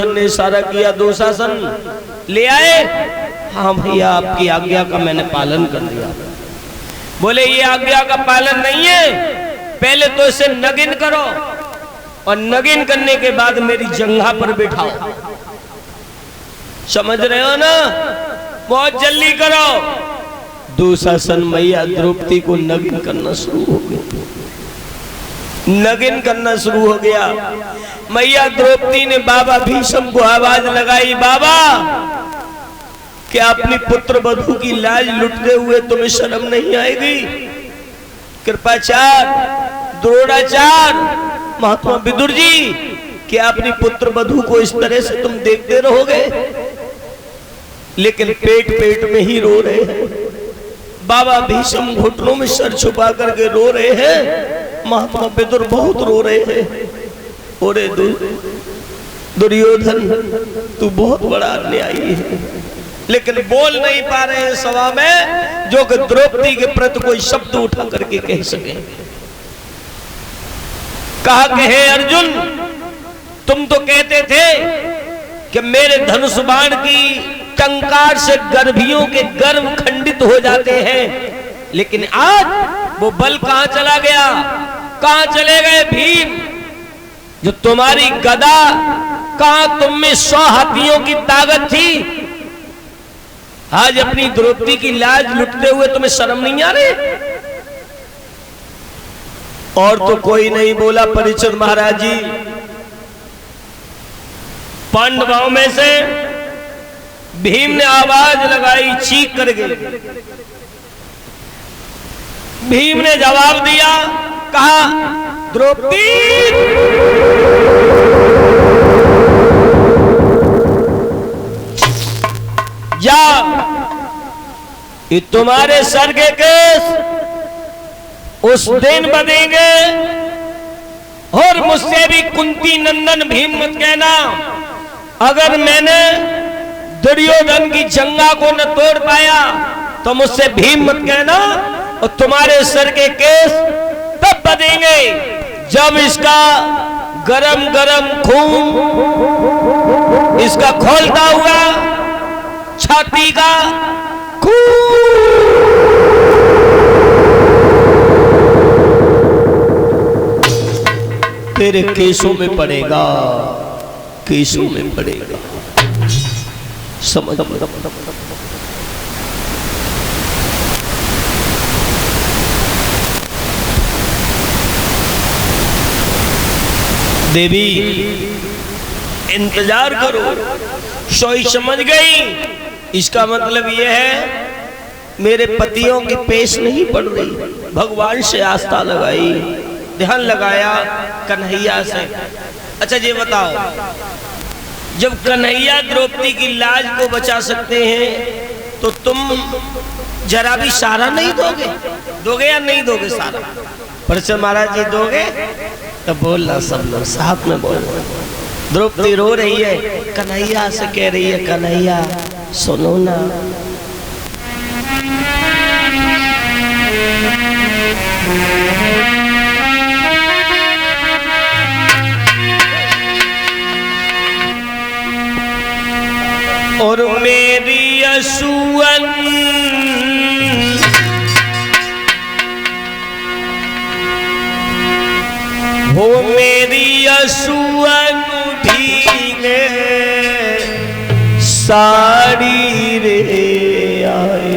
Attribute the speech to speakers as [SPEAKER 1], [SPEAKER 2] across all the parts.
[SPEAKER 1] ने इशारा किया, दुशासन ले आए। हाँ भैया, आपकी आज्ञा का मैंने पालन कर दिया। बोले ये आज्ञा का पालन नहीं है, पहले तो इसे नगिन करो और नगिन करने के बाद मेरी जंघा पर बैठाओ। समझ रहे हो ना? बहुत जल्दी करो। दुशासन मैया द्रौपदी को नगिन करना शुरू हो गया, नगिन करना शुरू हो गया। मैया द्रौपदी ने बाबा भीष्म को आवाज लगाई, बाबा क्या अपनी पुत्र वधू की लाज लुटते हुए तुम्हें शर्म नहीं आएगी? कृपाचार, द्रोणाचार्य, महात्मा विदुर जी, क्या अपनी पुत्र वधू को इस तरह से तुम देखते रहोगे? लेकिन पेट पेट में ही रो रहे हैं। बाबा भीष्म घुटनों में सर छुपा करके रो रहे हैं, महात्मा विदुर बहुत रो रहे हैं। ओरे दुर्योधन, तू बहुत बड़ा अन्यायी है, लेकिन बोल नहीं पा रहे हैं सभा में जो कि द्रौपदी के प्रति कोई शब्द उठा करके कह सके। कहा कि हे अर्जुन, तुम तो कहते थे कि मेरे धनुष बाण की टंकार से गर्भियों के गर्भ खंडित हो जाते हैं, लेकिन आज वो बल कहां चला गया? कहां चले गए भीम? जो तुम्हारी गदा, कहां तुम में 100 हाथियों की ताकत थी? आज अपनी द्रौपदी की लाज लुटते हुए तुम्हें शर्म नहीं आ रही? और तो कोई नहीं बोला। परीक्षित महाराज जी, पांडवों में से भीम ने आवाज लगाई, चीख करके भीम ने जवाब दिया, कहा द्रौपदी, जा, ये तुम्हारे सर के केस उस दिन बनेंगे, और मुझसे भी कुंती नंदन भीम मत कहना। अगर मैंने दुर्योधन की जंघा को न तोड़ पाया तो मुझसे भीम मत कहना, और तुम्हारे सर के केस तब बनेंगे जब इसका गरम गरम खून इसका खोलता हुआ छाती का खून तेरे केसों में पड़ेगा, केसों में पड़ेगा। समझ देवी, इंतजार करो। सोई समझ गई, इसका मतलब यह है मेरे पतियों की पेश नहीं पड़ रही। भगवान से आस्था लगाई, ध्यान लगाया कन्हैया से। अच्छा ये बताओ, जब कन्हैया द्रौपदी की लाज को बचा सकते हैं तो तुम जरा भी सारा नहीं दोगे? दोगे या नहीं दोगे सारा? परीक्षित महाराज जी दोगे? तो बोलना सब लोग साथ में बोल। द्रौपदी रो रही है, कन्हैया से कह रही है, कन्हैया सुनो ना। और मेरी असुअन हो, मेरी असुअन भीगे साड़ी रे आए,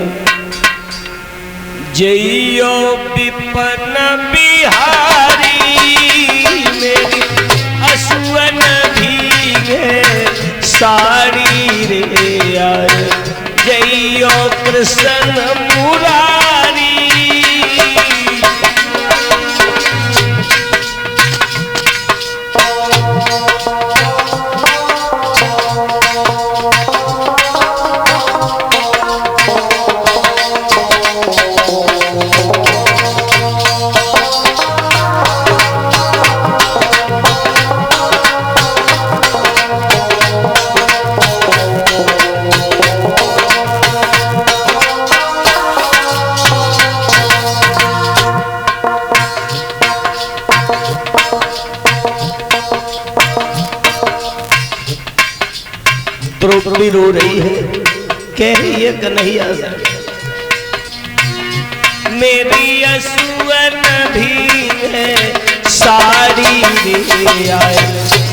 [SPEAKER 1] जइयो विपन बिहारी, मेरी असुअन भीगे साड़ी रे आए, जइयो कृष्ण मुरारी। द्रौपदी रो रही है, कह रही है कन्हैया मेरी असुवन भी है साड़ी रे आए,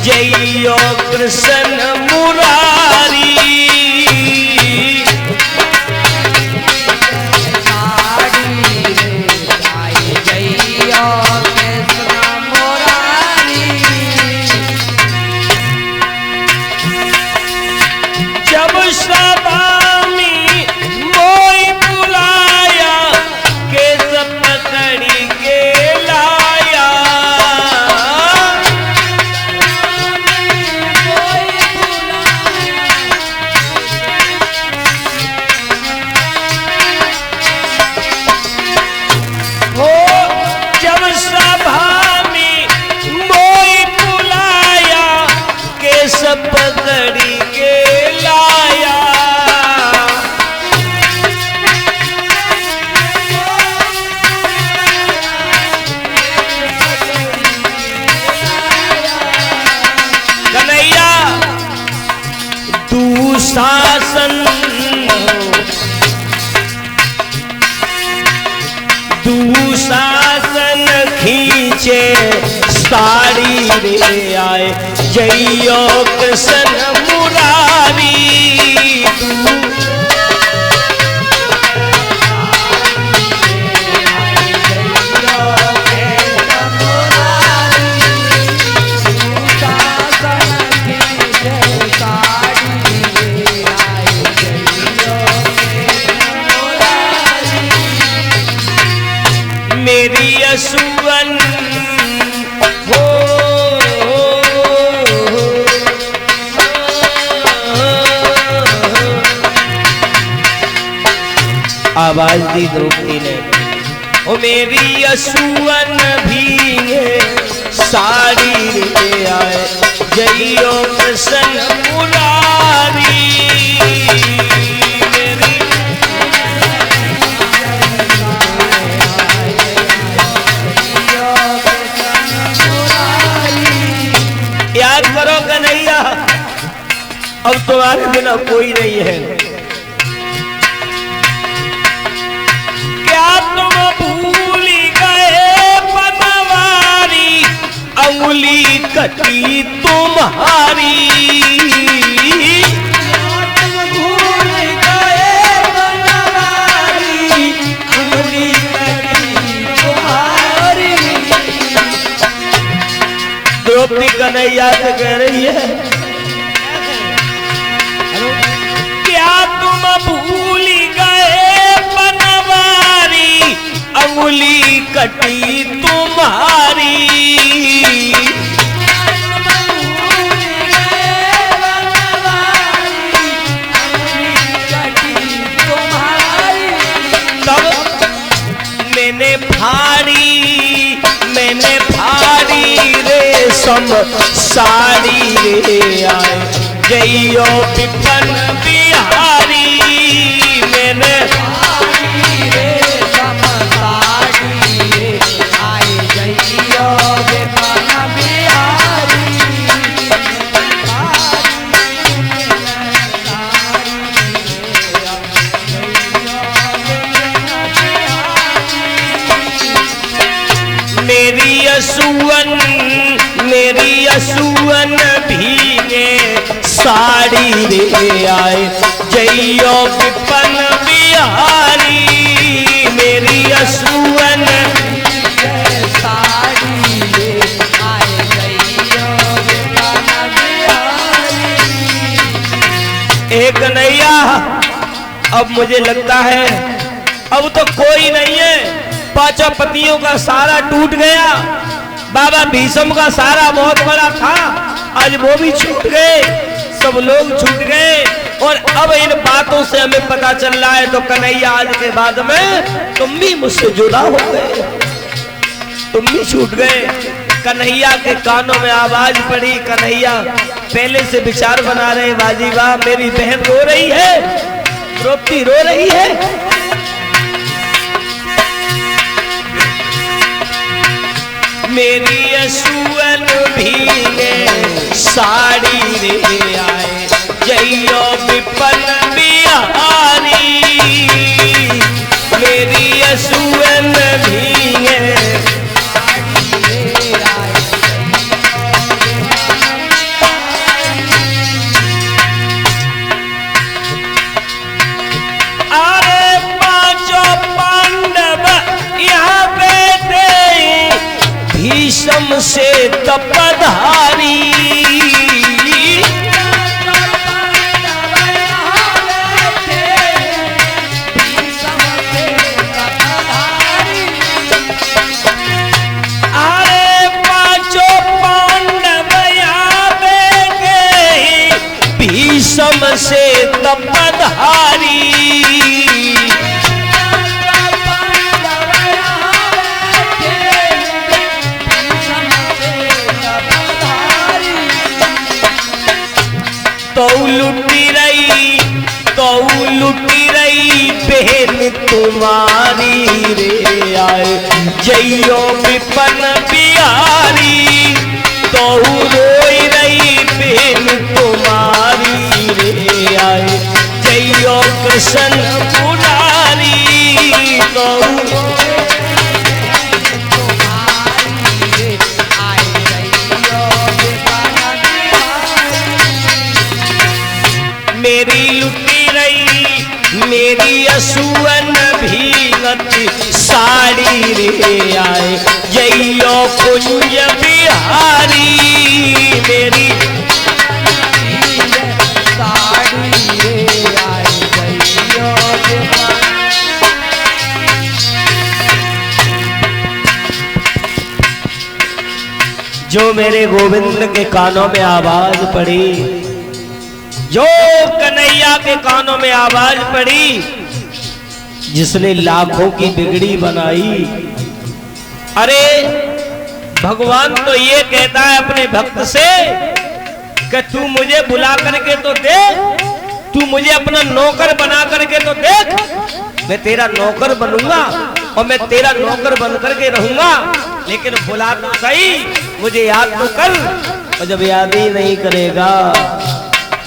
[SPEAKER 1] जइयो कृष्ण मुरारी।
[SPEAKER 2] पकड़ी के लाया,
[SPEAKER 1] कन्हैया दुशासन दुशासन खींचे साड़ी रे आए, जइयो कृष्ण मुरारी। मेरी असुवन हो आवाज दी द्रौपदी ने, ओ मेरी असुवन भी साड़ी रे आए, जइयो कृष्ण मुरारी। याद करो कन्हैया, अब तुम्हारे बिना कोई नहीं है। क्या तुम भूल गए बनवारी, अंगुली कटी तुम्हारी।
[SPEAKER 2] तुम भूल गए बनवारी, अंगुली कटी तुम्हारी।
[SPEAKER 1] द्रौपदी कन्हैया से कह रही है, क्या तुम भूल गए बनवारी, अंगुली कटी तुम्हारी। तब मैंने भारी रेशम साड़ी रे आए, जइयो विपन बिहारी। मैंने
[SPEAKER 2] भारी रेशम साड़ी रे आए, जइयो विपन बिहारी।
[SPEAKER 1] मेरी असुवन भीगे साड़ी रे आए, जइयो विपन बिहारी। मेरी असुवन
[SPEAKER 2] साड़ी रे आए, जइयो विपन बिहारी।
[SPEAKER 1] एक नैया, अब मुझे लगता है अब तो कोई नहीं है, पांचों पतियों का सारा टूट गया। बाबा भीष्म का सारा बहुत बड़ा था, आज वो भी छूट गए, सब लोग छूट गए। और अब इन बातों से हमें पता चल रहा है तो कन्हैया आज के बाद में तुम भी मुझसे जुदा हो गए, तुम भी छूट गए। कन्हैया के कानों में आवाज पड़ी, कन्हैया पहले से विचार बना रहे, बाजी वाह मेरी बहन रो रही है, द्रौपदी रो रही है। मेरी असुवन भीगे साड़ी रे आए, जइयो भीषम से तपधारी। अरे पांचों पांडव आवेंगे भीषम से तपधारी। तो लुटी रही बहन तुम्हारी रे आए जइयो विपन बिहारी। तो रोई रही बहन तुम्हारी रे आए जइयो कृष्ण मुरारी। तो मेरी लुटी रही मेरी असुवन भीगत साड़ी रे आए जइयो कुंज बिहारी। मेरी साड़ी रे आए जइयो जो मेरे गोविंद के कानों में आवाज पड़ी, जो कन्हैया के कानों में आवाज पड़ी, जिसने लाखों की बिगड़ी बनाई। अरे भगवान तो ये कहता है अपने भक्त से कि तू मुझे बुला करके तो देख, तू मुझे अपना नौकर बना करके तो देख, मैं तेरा नौकर बनूंगा और मैं तेरा नौकर बन करके रहूंगा, लेकिन बुला तो सही, मुझे याद तो कर। और जब याद ही नहीं करेगा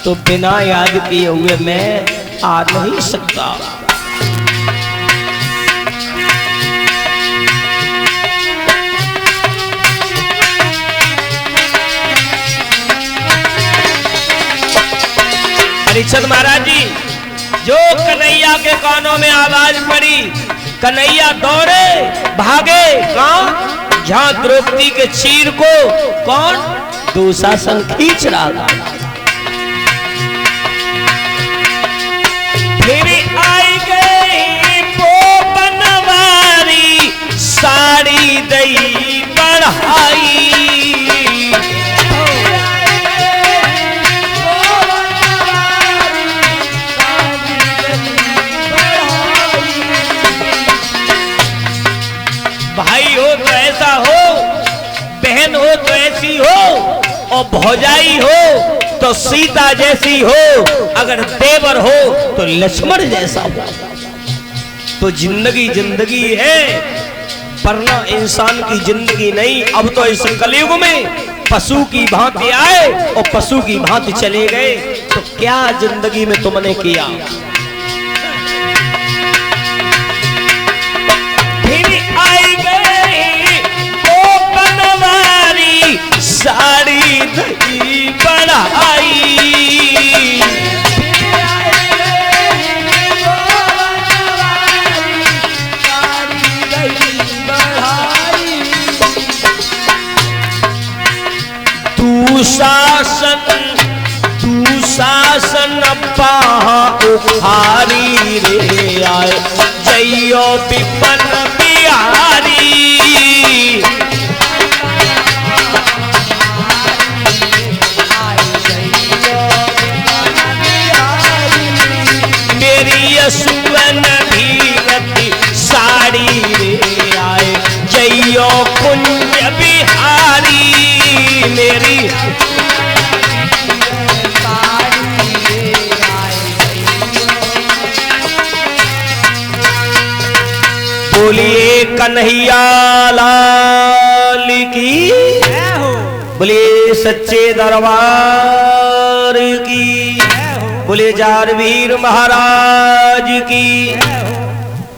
[SPEAKER 1] तो बिना याद किए हुए मैं आ नहीं सकता। परीक्षित महाराज जी, जो कन्हैया के कानों में आवाज पड़ी, कन्हैया दौड़े भागे कहाँ, जहां द्रौपदी के चीर को कौन दुशासन खींच रहा था। फिर आई गई वो बनवारी साड़ी दई बढ़ाई। भाई हो तो ऐसा हो, बहन हो तो ऐसी हो, और भौजाई हो तो सीता जैसी हो, अगर देवर हो तो लक्ष्मण जैसा हो। तो जिंदगी जिंदगी है, वरना इंसान की जिंदगी नहीं। अब तो इस कलयुग में पशु की भांति आए और पशु की भांति चले गए, तो क्या जिंदगी में तुमने किया। फिर आई गई वो बनवारी साड़ी दही बढ़ाई। तू शासन पाहा उखारी रे आए जइयो विपन बिहारी। मेरी असुवन भीगती साड़ी रे आए जइयो कुंज बिहारी। मेरी बोलिए कन्हैया लाल की, बोलिए सच्चे दरबार की, बोलिए जारवीर महाराज की।